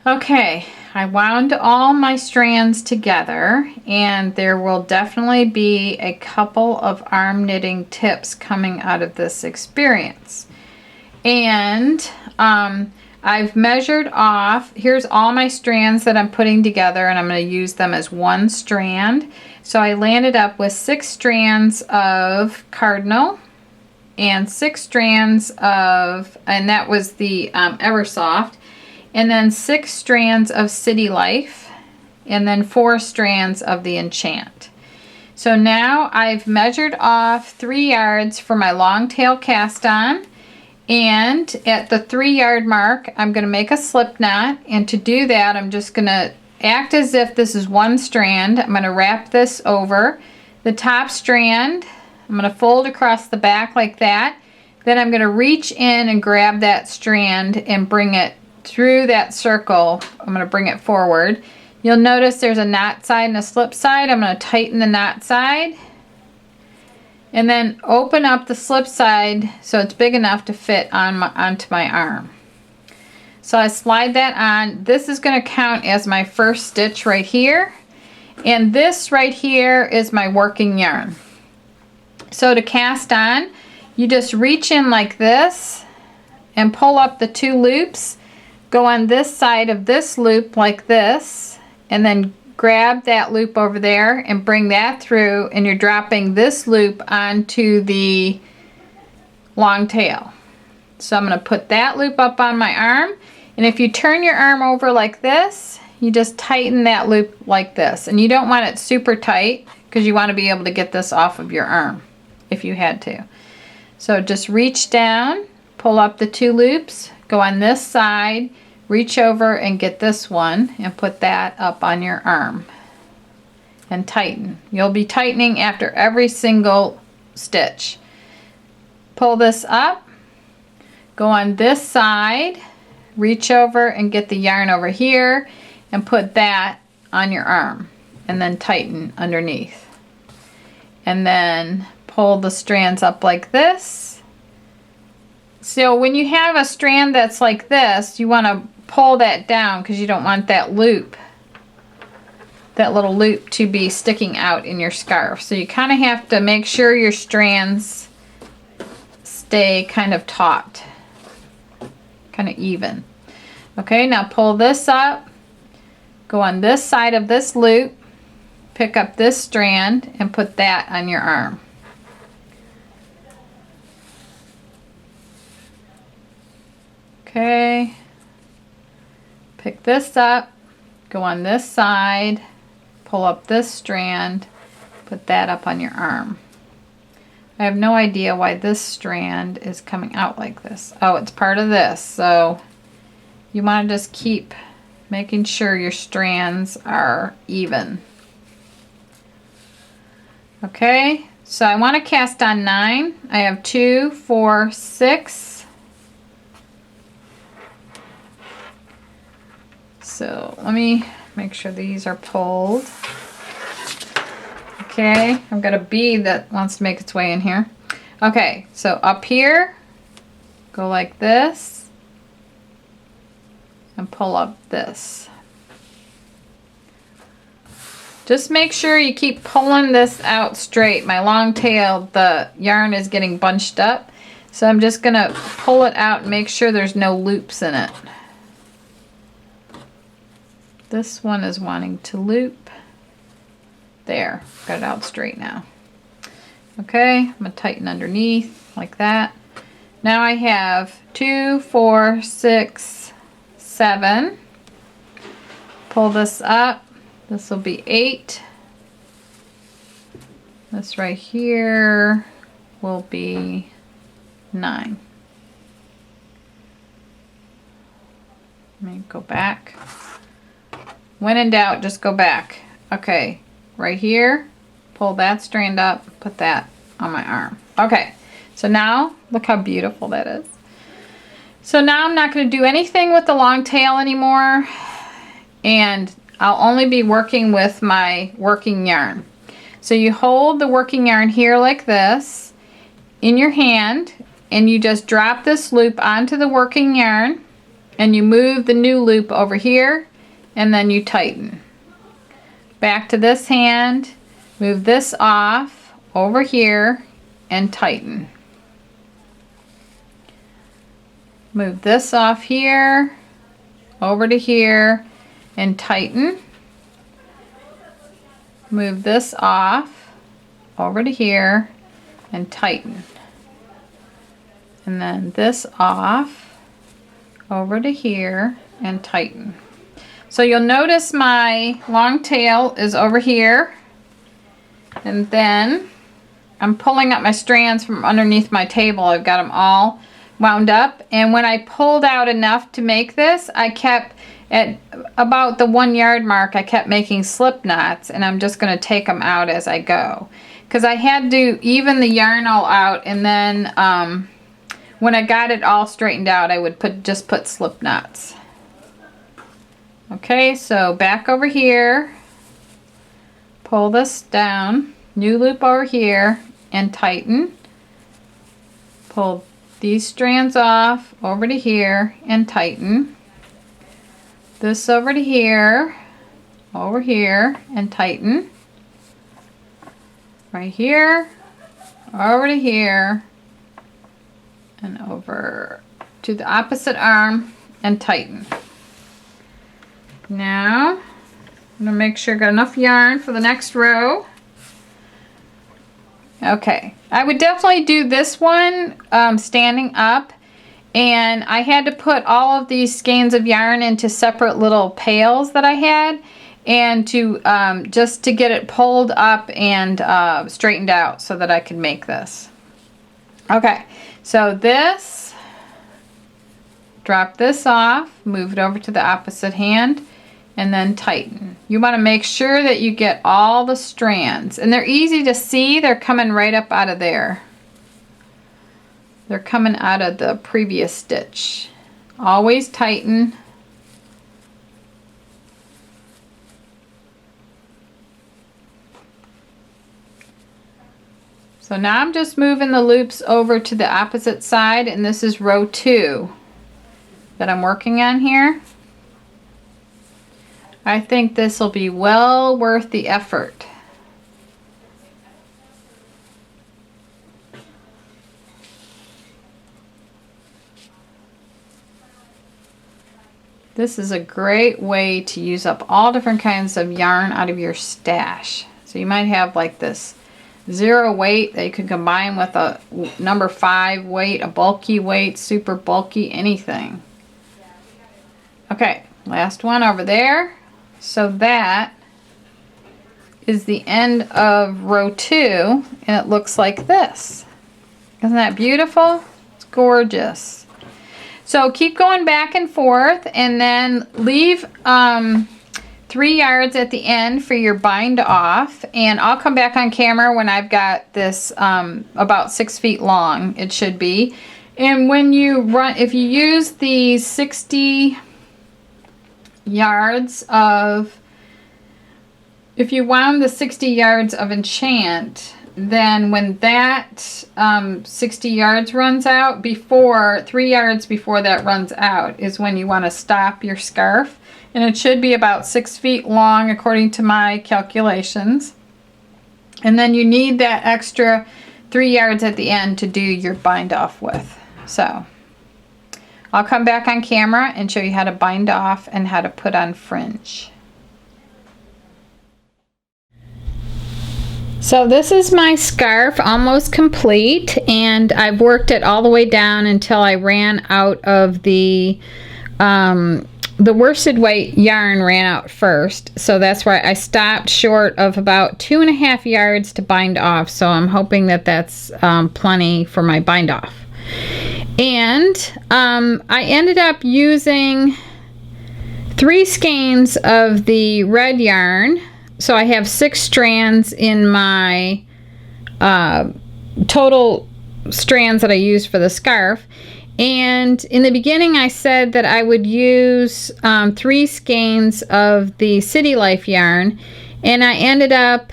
Okay, I wound all my strands together, and there will definitely be a couple of arm knitting tips coming out of this experience. And I've measured off, here's all my strands that I'm putting together, and I'm going to use them as one strand. So I landed up with 6 strands of cardinal and 6 strands of, and that was the Eversoft, and then 6 strands of City Life, and then 4 strands of the Enchant. So now I've measured off 3 yards for my long tail cast on, and at the 3-yard mark I'm going to make a slip knot, and to do that I'm just going to act as if this is one strand. I'm going to wrap this over the top strand. I'm going to fold across the back like that. Then I'm going to reach in and grab that strand and bring it through that circle. I'm going to bring it forward. You'll notice there's a knot side and a slip side. I'm going to tighten the knot side and then open up the slip side so it's big enough to fit on onto my arm. So I slide that on. This is going to count as my first stitch right here, and this right here is my working yarn. So to cast on, you just reach in like this and pull up the 2 loops. Go on this side of this loop like this, and then grab that loop over there and bring that through, and you're dropping this loop onto the long tail. So I'm going to put that loop up on my arm, and if you turn your arm over like this, you just tighten that loop like this. And you don't want it super tight because you want to be able to get this off of your arm if you had to. So just reach down, pull up the 2 loops, go on this side, reach over and get this one and put that up on your arm and tighten. You'll be tightening after every single stitch. Pull this up, go on this side, reach over and get the yarn over here and put that on your arm, and then tighten underneath. And then pull the strands up like this. So when you have a strand that's like this, you want to pull that down because you don't want that loop, that little loop, to be sticking out in your scarf. So you kind of have to make sure your strands stay kind of taut, kind of even. Okay, now pull this up, go on this side of this loop, pick up this strand and put that on your arm. Okay, pick this up, go on this side, pull up this strand, put that up on your arm. I have no idea why this strand is coming out like this. Oh, it's part of this. So you want to just keep making sure your strands are even. Okay, so I want to cast on 9. I have 2, 4, 6. So let me make sure these are pulled. Okay, I've got a bead that wants to make its way in here. Okay, so up here, go like this and pull up this. Just make sure you keep pulling this out straight. My long tail, the yarn is getting bunched up, so I'm just going to pull it out and make sure there's no loops in it. This one is wanting to loop. There, got it out straight now. Okay, I'm going to tighten underneath like that. Now I have 2, 4, 6, 7. Pull this up. This will be 8. This right here will be 9. Let me go back. When in doubt, just go back. Okay, right here, pull that strand up, put that on my arm. Okay, so now look how beautiful that is. So now I'm not going to do anything with the long tail anymore, and I'll only be working with my working yarn. So you hold the working yarn here like this in your hand, and you just drop this loop onto the working yarn, and you move the new loop over here, and then you tighten. Back to this hand, move this off over here and tighten. Move this off here over to here and tighten. Move this off over to here and tighten. And then this off over to here and tighten. So you'll notice my long tail is over here, and then I'm pulling up my strands from underneath my table. I've got them all wound up, and when I pulled out enough to make this, I kept at about the 1 yard mark, I kept making slip knots, and I'm just going to take them out as I go, because I had to even the yarn all out, and then when I got it all straightened out, I would just put slip knots. Okay, so back over here, pull this down, new loop over here, and tighten. Pull these strands off over to here and tighten. This over to here, and tighten. Right here, over to here, and over to the opposite arm and tighten. Now, I'm going to make sure I got enough yarn for the next row. Okay, I would definitely do this one standing up, and I had to put all of these skeins of yarn into separate little pails that I had, and to just to get it pulled up and straightened out so that I could make this. Okay, so this, drop this off, move it over to the opposite hand, and then tighten. You want to make sure that you get all the strands, and they're easy to see. They're coming right up out of there. They're coming out of the previous stitch. Always tighten. So now I'm just moving the loops over to the opposite side, and this is row 2 that I'm working on here. I think this will be well worth the effort. This is a great way to use up all different kinds of yarn out of your stash. So you might have like this 0 weight that you can combine with a number 5 weight, a bulky weight, super bulky, anything. Okay, last one over there. So that is the end of row 2, and it looks like this. Isn't that beautiful? It's gorgeous. So keep going back and forth, and then leave 3 yards at the end for your bind off, and I'll come back on camera when I've got this about 6 feet long, it should be. And when you run, if you use the 60 yards of, if you wound the 60 yards of Enchant, then when that 60 yards runs out, 3 yards before that runs out is when you want to stop your scarf, and it should be about 6 feet long according to my calculations. And then you need that extra 3 yards at the end to do your bind off with. So I'll come back on camera and show you how to bind off and how to put on fringe. So this is my scarf almost complete, and I've worked it all the way down until I ran out of the worsted weight yarn ran out first. So that's why I stopped short of about 2.5 yards to bind off. So I'm hoping that that's plenty for my bind off. And I ended up using 3 skeins of the red yarn. So I have 6 strands in my total strands that I used for the scarf. And in the beginning I said that I would use 3 skeins of the City Life yarn, and I ended up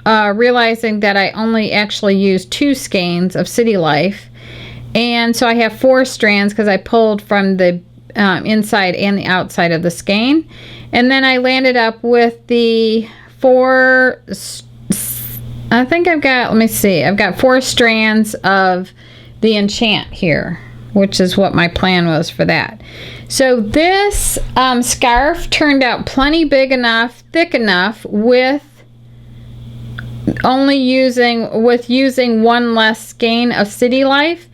realizing that I only actually used 2 skeins of City Life. And so I have 4 strands because I pulled from the inside and the outside of the skein. And then I landed up with the 4, I think I've got, let me see, I've got 4 strands of the Enchant here, which is what my plan was for that. So this scarf turned out plenty big enough, thick enough with using one less skein of City Life.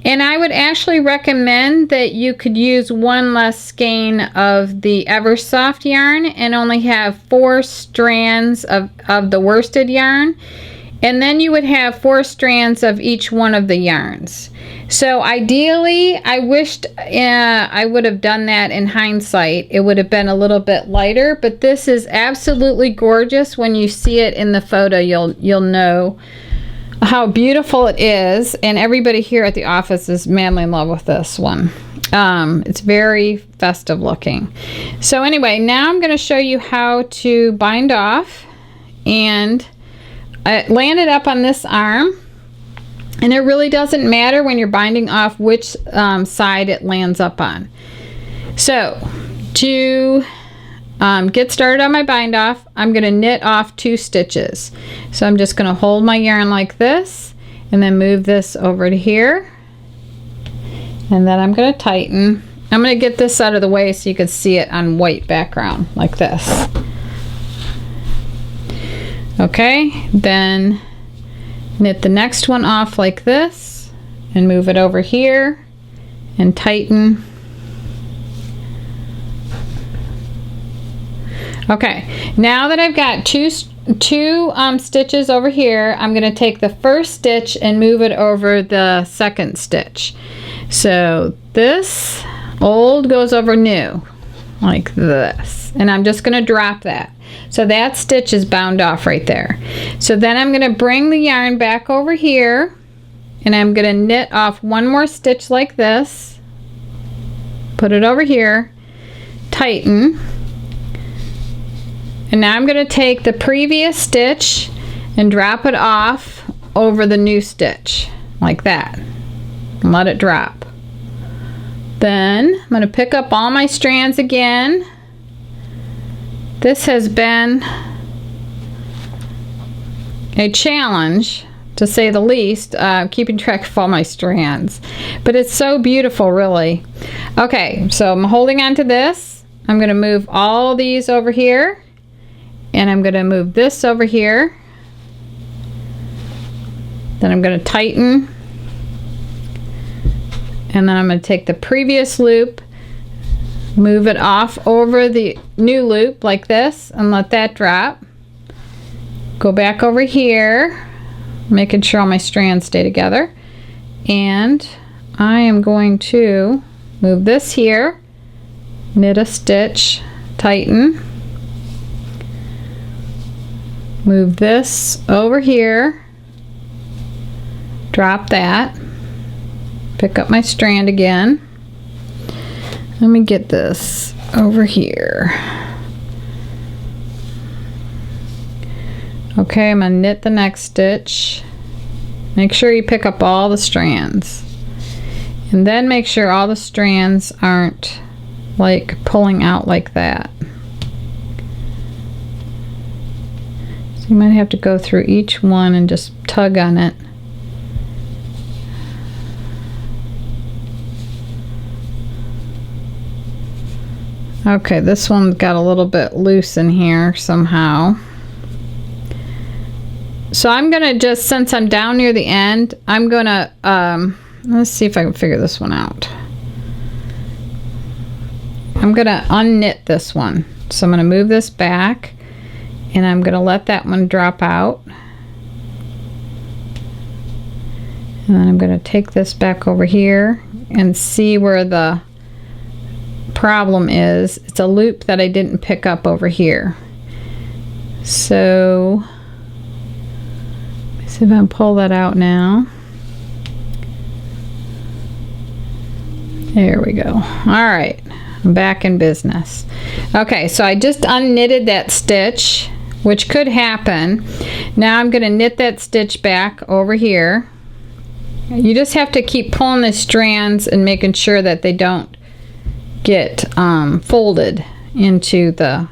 And I would actually recommend that you could use one less skein of the Eversoft yarn and only have 4 strands of the worsted yarn. And then you would have 4 strands of each one of the yarns. So ideally, I wished I would have done that in hindsight. It would have been a little bit lighter, but this is absolutely gorgeous. When you see it in the photo, you'll know how beautiful it is. And everybody here at the office is madly in love with this one. It's very festive looking. So anyway, now I'm going to show you how to bind off. And it landed up on this arm, and it really doesn't matter when you're binding off which side it lands up on. So to get started on my bind off, I'm going to knit off 2 stitches. So I'm just going to hold my yarn like this and then move this over to here, and then I'm going to tighten. I'm going to get this out of the way so you can see it on white background like this. Okay, then knit the next one off like this and move it over here and tighten. Okay, now that I've got two stitches over here, I'm going to take the first stitch and move it over the second stitch. So this old goes over new like this, and I'm just going to drop that. So that stitch is bound off right there. So then I'm going to bring the yarn back over here, and I'm going to knit off 1 more stitch like this, put it over here, tighten, and now I'm going to take the previous stitch and drop it off over the new stitch like that and let it drop. Then I'm going to pick up all my strands again. This has been a challenge, to say the least, keeping track of all my strands, but it's so beautiful, really. Okay, so I'm holding on to this. I'm going to move all these over here, and I'm going to move this over here. Then I'm going to tighten, and then I'm going to take the previous loop, move it off over the new loop like this, and let that drop. Go back over here, making sure all my strands stay together, and I am going to move this here, knit a stitch, tighten, move this over here, drop that, pick up my strand again. Let me get this over here. Okay, I'm going to knit the next stitch. Make sure you pick up all the strands. And then make sure all the strands aren't like pulling out like that. So you might have to go through each one and just tug on it. Okay, this one got a little bit loose in here somehow. So I'm gonna just, since I'm down near the end, I'm gonna, let's see if I can figure this one out. I'm gonna unknit this one. So I'm gonna move this back, and I'm gonna let that one drop out. And then I'm gonna take this back over here and see where the problem is. It's a loop that I didn't pick up over here. So let's see if I can pull that out now. There we go. All right, I'm back in business. Okay, so I just unknitted that stitch, which could happen. Now I'm going to knit that stitch back over here. You just have to keep pulling the strands and making sure that they don't get folded into the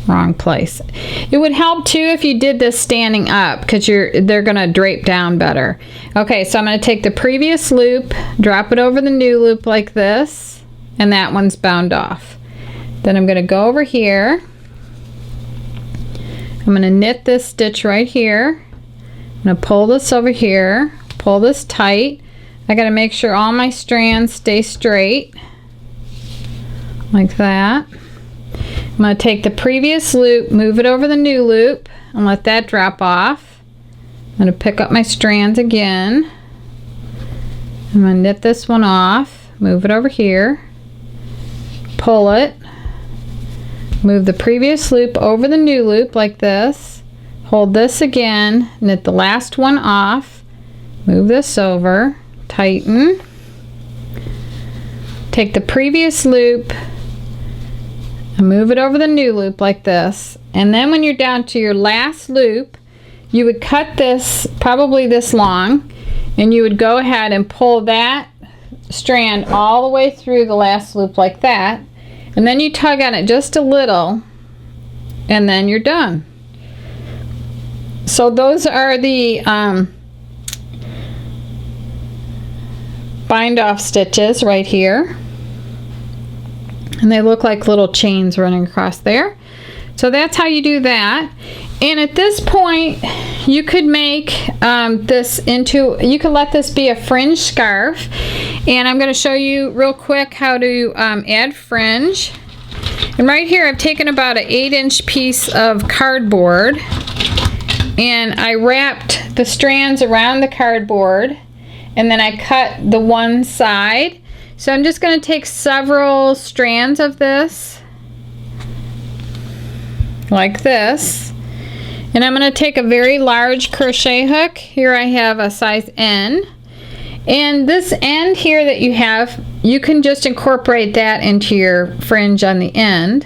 wrong place. It would help too if you did this standing up, because they're gonna drape down better. Okay, so I'm gonna take the previous loop, drop it over the new loop like this, and that one's bound off. Then I'm gonna go over here. I'm gonna knit this stitch right here. I'm gonna pull this over here, pull this tight. I gotta make sure all my strands stay straight, like that. I'm going to take the previous loop, move it over the new loop, and let that drop off. I'm going to pick up my strands again. I'm going to knit this one off, move it over here, pull it, move the previous loop over the new loop like this, hold this again, knit the last one off, move this over, tighten, take the previous loop, and move it over the new loop like this, and then when you're down to your last loop, you would cut this probably this long, and you would go ahead and pull that strand all the way through the last loop like that, and then you tug on it just a little, and then you're done. So those are the bind off stitches right here. And they look like little chains running across there. So that's how you do that. And at this point, you could make this into, you could let this be a fringe scarf. And I'm going to show you real quick how to add fringe. And right here, I've taken about an 8-inch piece of cardboard. And I wrapped the strands around the cardboard. And then I cut the one side. So I'm just going to take several strands of this, like this, and I'm going to take a very large crochet hook. Here I have a size N, and this end here that you have, you can just incorporate that into your fringe on the end,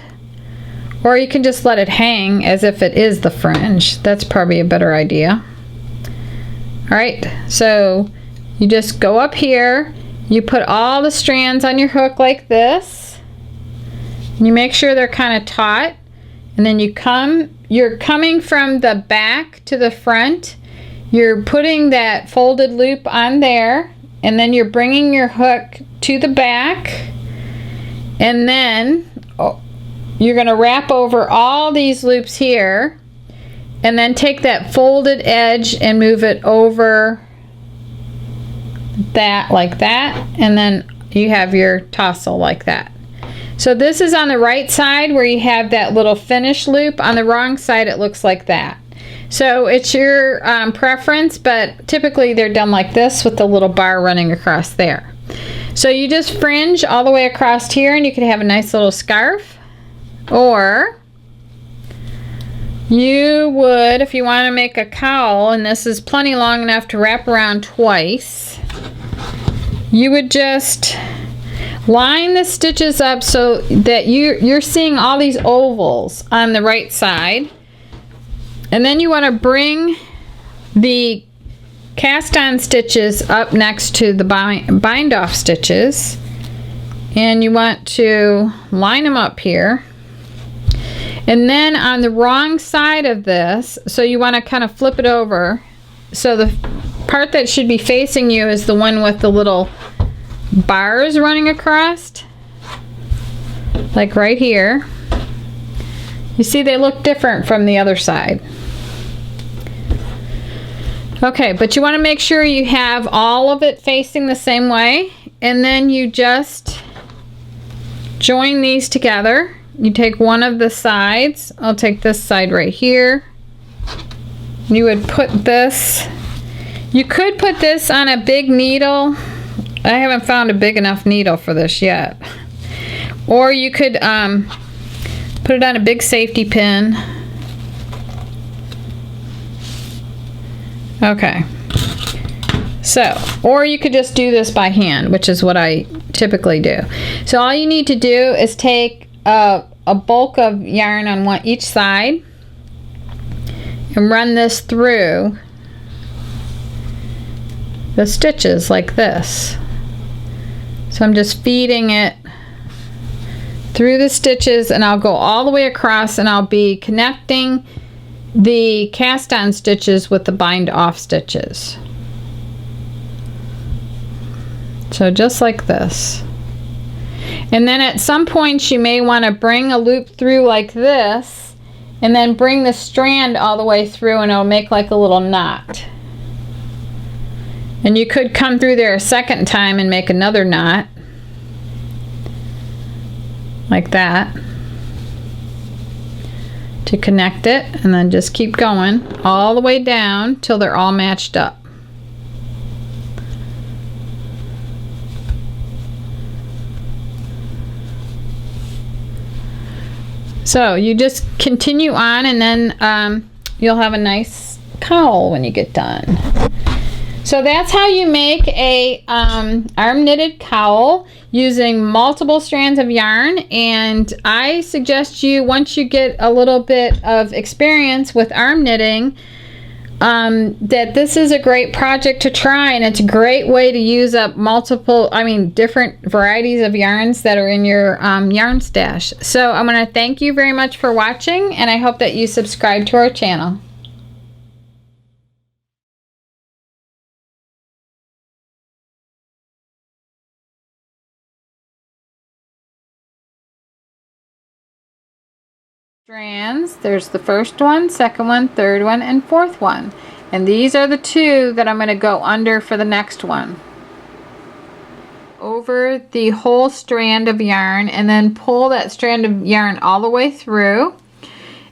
or you can just let it hang as if it is the fringe. That's probably a better idea. Alright, so you just go up here. You put all the strands on your hook like this. You make sure they're kind of taut, and then you're coming from the back to the front. You're putting that folded loop on there, and then you're bringing your hook to the back, and then you're going to wrap over all these loops here, and then take that folded edge and move it over that like that, and then you have your tassel like that. So this is on the right side where you have that little finish loop. On the wrong side it looks like that. So it's your preference, but typically they're done like this with the little bar running across there. So you just fringe all the way across here, and you could have a nice little scarf, or you would, if you want to make a cowl, and this is plenty long enough to wrap around twice, you would just line the stitches up so that you're seeing all these ovals on the right side, and then you want to bring the cast on stitches up next to the bind off stitches, and you want to line them up here. And then on the wrong side of this, so you want to kind of flip it over, so the part that should be facing you is the one with the little bars running across, like right here. You see they look different from the other side. Okay, but you want to make sure you have all of it facing the same way, and then you just join these together. You take one of the sides. I'll take this side right here. You would put this, you could put this on a big needle. I haven't found a big enough needle for this yet. Or you could put it on a big safety pin. Okay. So, or you could just do this by hand, which is what I typically do. So all you need to do is take a bulk of yarn on each side and run this through the stitches like this. So I'm just feeding it through the stitches, and I'll go all the way across, and I'll be connecting the cast on stitches with the bind off stitches. So just like this. And then at some point you may want to bring a loop through like this, and then bring the strand all the way through, and it'll make like a little knot. And you could come through there a second time and make another knot like that to connect it, and then just keep going all the way down till they're all matched up. So you just continue on, and then you'll have a nice cowl when you get done. So that's how you make a arm knitted cowl using multiple strands of yarn. And I suggest you, once you get a little bit of experience with arm knitting, that this is a great project to try, and it's a great way to use up different varieties of yarns that are in your yarn stash. So I'm going to thank you very much for watching, and I hope that you subscribe to our channel. Strands, there's the first one, second one, third one, and fourth one. And these are the two that I'm going to go under for the next one. Over the whole strand of yarn, and then pull that strand of yarn all the way through.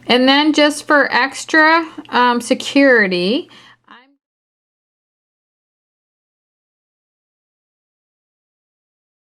And then just for extra security,